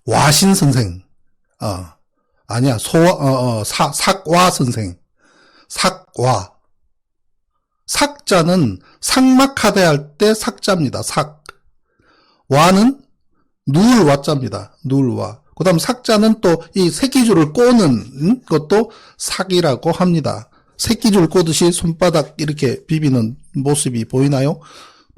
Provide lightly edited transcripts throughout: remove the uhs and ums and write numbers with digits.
와신 선생. 아니야. 삭와 선생. 삭와. 삭자는 삭막하대할 때 삭자입니다. 삭. 와는 누울 와자입니다. 누울 와. 그 다음 삭자는 또 이 새끼줄을 꼬는 것도 삭이라고 합니다. 새끼줄 꼬듯이 손바닥 이렇게 비비는 모습이 보이나요?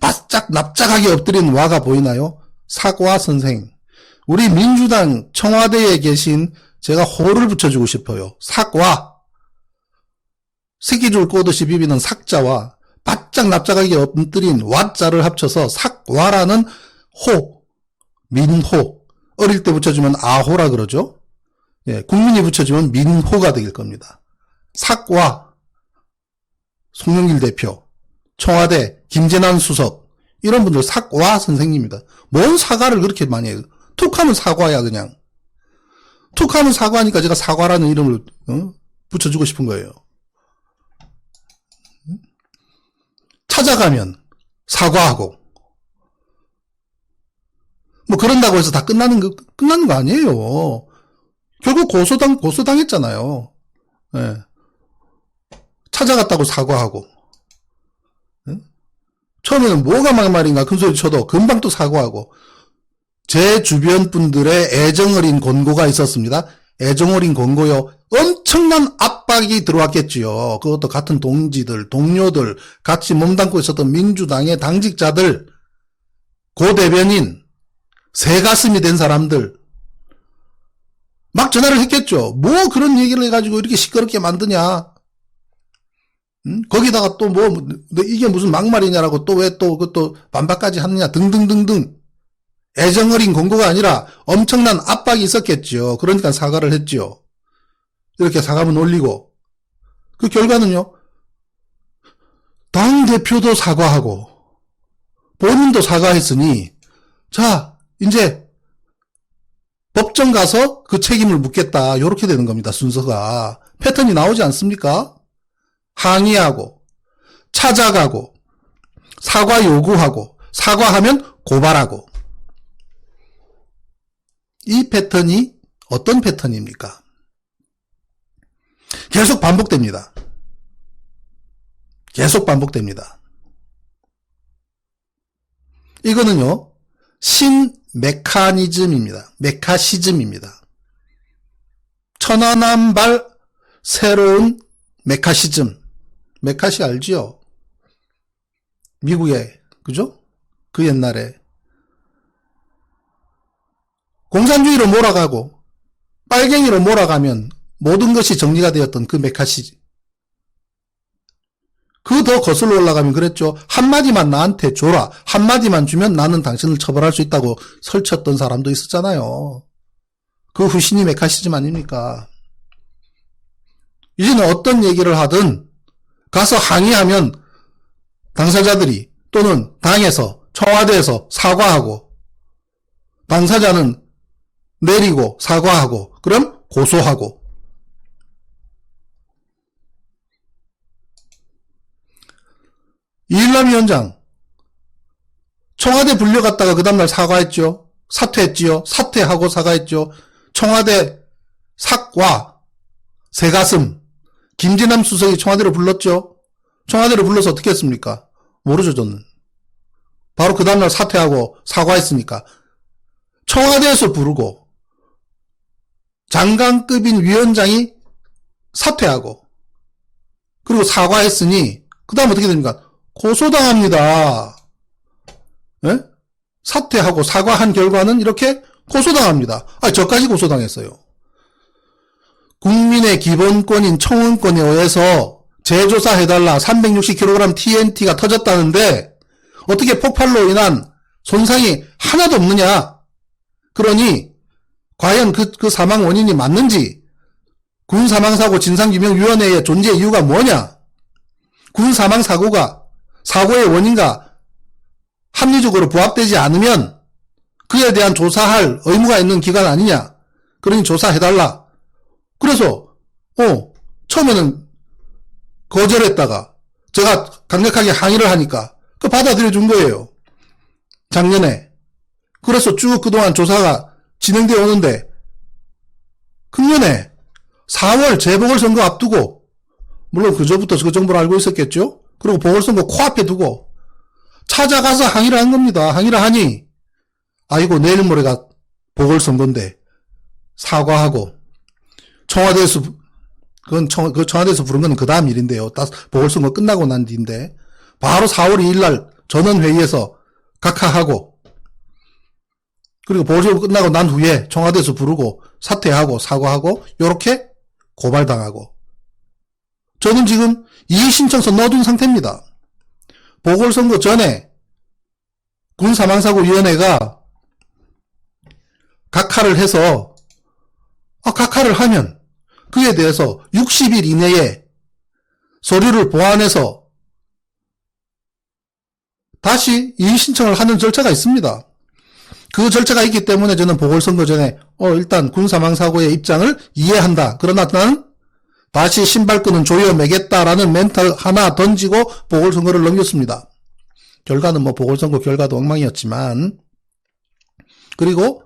바짝 납작하게 엎드린 와가 보이나요? 삭와 선생. 우리 민주당 청와대에 계신 제가 호를 붙여주고 싶어요. 삭와. 새끼줄 꼬듯이 비비는 삭자와 바짝 납작하게 엎드린 와자를 합쳐서 삭와라는 호, 민호. 어릴 때 붙여주면 아호라 그러죠. 예, 국민이 붙여주면 민호가 될 겁니다. 삭와. 송영길 대표, 청와대 김재난 수석 이런 분들 삭와 선생님입니다. 뭔 사과를 그렇게 많이 해요. 툭하면 사과야 그냥. 툭하면 사과니까 제가 사과라는 이름을 붙여주고 싶은 거예요. 찾아가면 사과하고 뭐 그런다고 해서 다 끝나는 거 아니에요. 결국 고소당했잖아요. 예. 찾아갔다고 사과하고. 예? 처음에는 뭐가 막말인가 큰소리 쳐도 금방 또 사과하고. 제 주변 분들의 애정어린 권고가 있었습니다. 애정어린 권고요. 엄청난 압박이 들어왔겠지요. 그것도 같은 동지들, 동료들, 같이 몸담고 있었던 민주당의 당직자들, 고 대변인, 새가슴이 된 사람들 막 전화를 했겠죠. 뭐 그런 얘기를 해가지고 이렇게 시끄럽게 만드냐. 거기다가 또 뭐 이게 무슨 막말이냐라고 또 왜 또 그것도 반박까지 하느냐 등등등등. 애정어린 권고가 아니라 엄청난 압박이 있었겠죠. 그러니까 사과를 했죠. 이렇게 사과문 올리고 그 결과는요. 당대표도 사과하고 본인도 사과했으니 자 이제 법정 가서 그 책임을 묻겠다. 이렇게 되는 겁니다. 순서가. 패턴이 나오지 않습니까? 항의하고 찾아가고 사과 요구하고 사과하면 고발하고. 이 패턴이 어떤 패턴입니까? 계속 반복됩니다. 계속 반복됩니다. 이거는요. 신메카니즘입니다. 메카시즘입니다. 천안함발 새로운 메카시즘. 메카시 알지요? 미국에 그죠? 그 옛날에 공산주의로 몰아가고 빨갱이로 몰아가면 모든 것이 정리가 되었던 그 메카시. 그 더 거슬러 올라가면 그랬죠. 한마디만 나한테 줘라. 한마디만 주면 나는 당신을 처벌할 수 있다고 설쳤던 사람도 있었잖아요. 그 후신이 메카시즘 아닙니까? 이제는 어떤 얘기를 하든 가서 항의하면 당사자들이 또는 당에서 청와대에서 사과하고 당사자는 내리고 사과하고 그럼 고소하고. 이일남 위원장 청와대 불려갔다가 그 다음날 사과했죠. 사퇴했지요. 사퇴하고 사과했죠. 청와대 삭와 새가슴 김진남 수석이 청와대로 불렀죠. 청와대로 불러서 어떻게 했습니까? 모르죠 저는. 바로 그 다음날 사퇴하고 사과했으니까. 청와대에서 부르고 장관급인 위원장이 사퇴하고 그리고 사과했으니 그 다음 어떻게 됩니까? 고소당합니다. 예? 사퇴하고 사과한 결과는 이렇게 고소당합니다. 저까지 고소당했어요. 국민의 기본권인 청원권에 의해서 재조사해달라 360kg TNT가 터졌다는데 어떻게 폭발로 인한 손상이 하나도 없느냐. 그러니 과연 그 사망 원인이 맞는지 군사망사고 진상규명위원회의 존재 이유가 뭐냐. 군사망사고가 사고의 원인과 합리적으로 부합되지 않으면 그에 대한 조사할 의무가 있는 기관 아니냐. 그러니 조사해달라. 그래서 처음에는 거절했다가 제가 강력하게 항의를 하니까 그 받아들여 준 거예요. 작년에. 그래서 쭉 그동안 조사가 진행되어 오는데 금년에 4월 재보궐선거 앞두고, 물론 그저부터 그 정보를 알고 있었겠죠. 그리고 보궐선거 코앞에 두고 찾아가서 항의를 한 겁니다. 항의를 하니 아이고 내일 모레가 보궐선거인데 사과하고, 청와대에서 청와대에서 부른 건 그 다음 일인데요. 보궐선거 끝나고 난 뒤인데 바로 4월 2일 날 전원회의에서 각하하고, 그리고 보궐선거 끝나고 난 후에 청와대에서 부르고 사퇴하고 사과하고 요렇게 고발당하고, 저는 지금 이의신청서 넣어둔 상태입니다. 보궐선거 전에 군사망사고위원회가 각하를 해서, 각하를 하면 그에 대해서 60일 이내에 서류를 보완해서 다시 이의신청을 하는 절차가 있습니다. 그 절차가 있기 때문에 저는 보궐선거 전에 일단 군사망사고의 입장을 이해한다. 그러나 나는 다시 신발끈은 조여 매겠다라는 멘트 하나 던지고 보궐선거를 넘겼습니다. 결과는 뭐 보궐선거 결과도 엉망이었지만, 그리고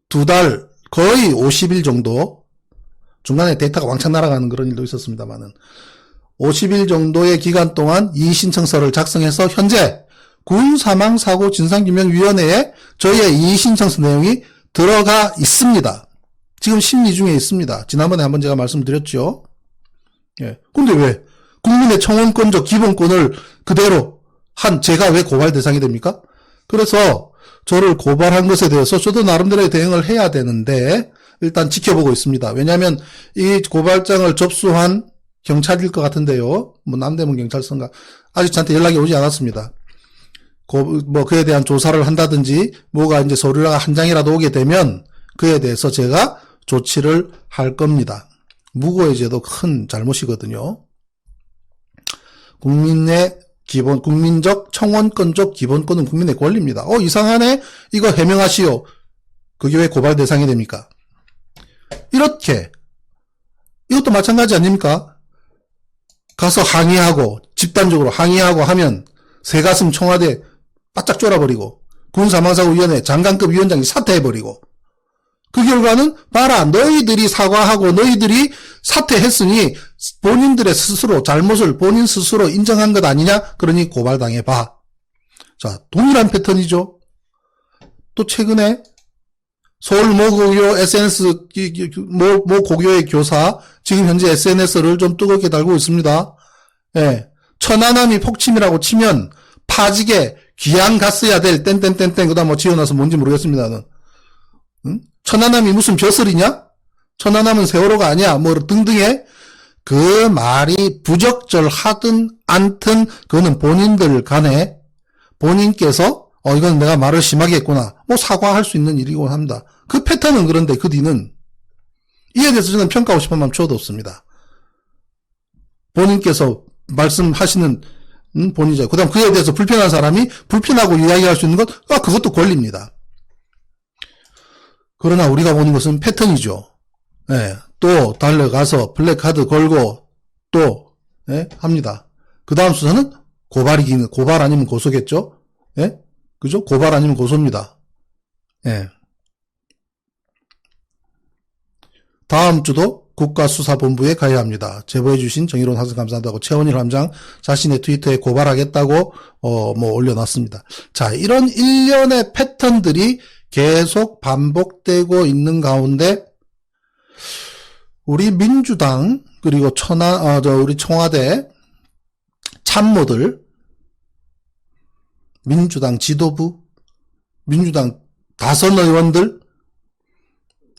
2달 거의 50일 정도, 중간에 데이터가 왕창 날아가는 그런 일도 있었습니다만은 50일 정도의 기간 동안 이의신청서를 작성해서 현재 군사망사고 진상규명위원회에 저희의 이의신청서 내용이 들어가 있습니다. 지금 심리 중에 있습니다. 지난번에 한번 제가 말씀드렸죠. 예. 근데 왜 국민의 청원권적 기본권을 그대로 한 제가 왜 고발 대상이 됩니까? 그래서 저를 고발한 것에 대해서 저도 나름대로의 대응을 해야 되는데 일단 지켜보고 있습니다. 왜냐하면 이 고발장을 접수한 경찰일 것 같은데요. 뭐 남대문 경찰서인가, 아직 저한테 연락이 오지 않았습니다. 그에 대한 조사를 한다든지 뭐가 이제 서류가 한 장이라도 오게 되면 그에 대해서 제가 조치를 할 겁니다. 무고해제도 큰 잘못이거든요. 국민적 청원권적 기본권은 국민의 권리입니다. 이상하네? 이거 해명하시오. 그게 왜 고발 대상이 됩니까? 이렇게, 이것도 마찬가지 아닙니까? 가서 항의하고, 집단적으로 항의하고 하면 새가슴 청와대 바짝 쫄아버리고, 군사망사고위원회 장관급 위원장이 사퇴해버리고, 그 결과는 봐라, 너희들이 사과하고 너희들이 사퇴했으니 본인들의 스스로 잘못을 본인 스스로 인정한 것 아니냐? 그러니 고발당해봐. 자, 동일한 패턴이죠. 또 최근에 서울 모 고교 SNS, 모 고교의 교사, 지금 현재 SNS를 좀 뜨겁게 달고 있습니다. 예. 천안함이 폭침이라고 치면 파직에 귀양 갔어야 될 땡땡땡땡 그다음 뭐 지어놔서 뭔지 모르겠습니다는. 응? 천안함이 무슨 벼슬이냐? 천안함은 세월호가 아니야. 뭐 등등의 그 말이 부적절하든 않든 그거는 본인들 간에 본인께서 이건 내가 말을 심하게 했구나. 뭐 사과할 수 있는 일이곤 합니다. 그 패턴은 그런데 그 뒤는 이에 대해서 저는 평가하고 싶은 마음 초도 없습니다. 본인께서 말씀하시는 본인이죠. 그 다음 그에 대해서 불편한 사람이 불편하고 이야기할 수 있는 것, 그것도 권리입니다. 그러나 우리가 보는 것은 패턴이죠. 예, 또 달려가서 플래카드 걸고 또 합니다. 그 다음 수사는 고발 아니면 고소겠죠. 예, 그죠? 고발 아니면 고소입니다. 예. 다음 주도 국가수사본부에 가야 합니다. 제보해주신 정의로운 학생 감사한다고 최원일 함장 자신의 트위터에 고발하겠다고 뭐 올려놨습니다. 자, 이런 일련의 패턴들이 계속 반복되고 있는 가운데 우리 민주당 그리고 우리 청와대 참모들, 민주당 지도부, 민주당 다선 의원들,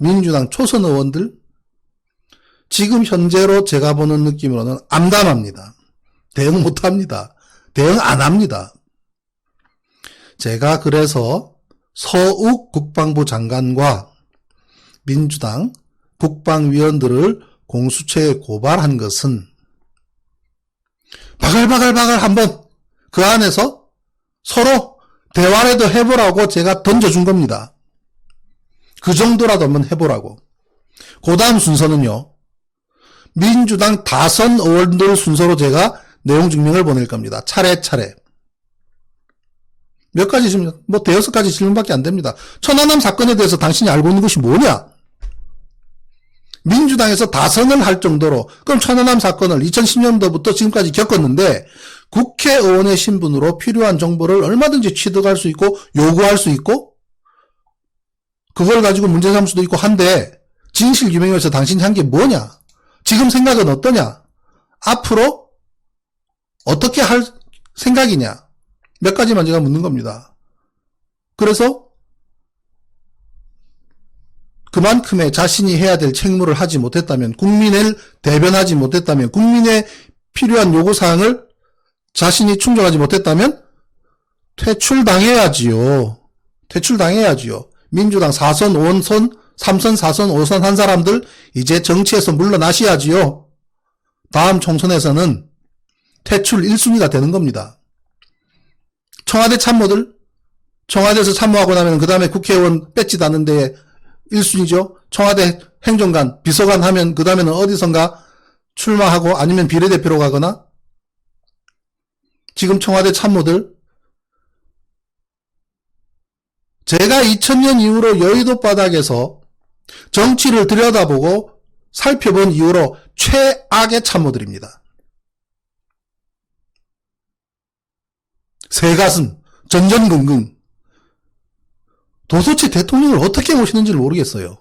민주당 초선 의원들, 지금 현재로 제가 보는 느낌으로는 암담합니다. 대응 못합니다. 대응 안 합니다. 제가 그래서 서욱 국방부 장관과 민주당 국방위원들을 공수처에 고발한 것은 바글바글 한번 그 안에서 서로 대화라도 해보라고 제가 던져준 겁니다. 그 정도라도 한번 해보라고. 그 다음 순서는요, 민주당 다선 의원들 순서로 제가 내용 증명을 보낼 겁니다. 차례차례. 몇 가지 질문, 뭐 대여섯 가지 질문밖에 안 됩니다. 천안함 사건에 대해서 당신이 알고 있는 것이 뭐냐? 민주당에서 다선을 할 정도로, 그럼 천안함 사건을 2010년도부터 지금까지 겪었는데 국회의원의 신분으로 필요한 정보를 얼마든지 취득할 수 있고 요구할 수 있고 그걸 가지고 문제 삼을 수도 있고 한데 진실 규명에서 당신이 한 게 뭐냐? 지금 생각은 어떠냐? 앞으로 어떻게 할 생각이냐? 몇 가지만 제가 묻는 겁니다. 그래서 그만큼의 자신이 해야 될 책무를 하지 못했다면, 국민을 대변하지 못했다면, 국민의 필요한 요구사항을 자신이 충족하지 못했다면 퇴출당해야지요. 퇴출당해야지요. 민주당 4선, 5선, 3선, 4선, 5선 한 사람들 이제 정치에서 물러나셔야지요. 다음 총선에서는 퇴출 1순위가 되는 겁니다. 청와대 참모들, 청와대에서 참모하고 나면 그 다음에 국회의원 배지 다는 데에 1순위죠. 청와대 행정관, 비서관 하면 그 다음에는 어디선가 출마하고 아니면 비례대표로 가거나, 지금 청와대 참모들, 제가 2000년 이후로 여의도 바닥에서 정치를 들여다보고 살펴본 이후로 최악의 참모들입니다. 새가슴, 전전긍긍. 도대체 대통령을 어떻게 모시는지를 모르겠어요.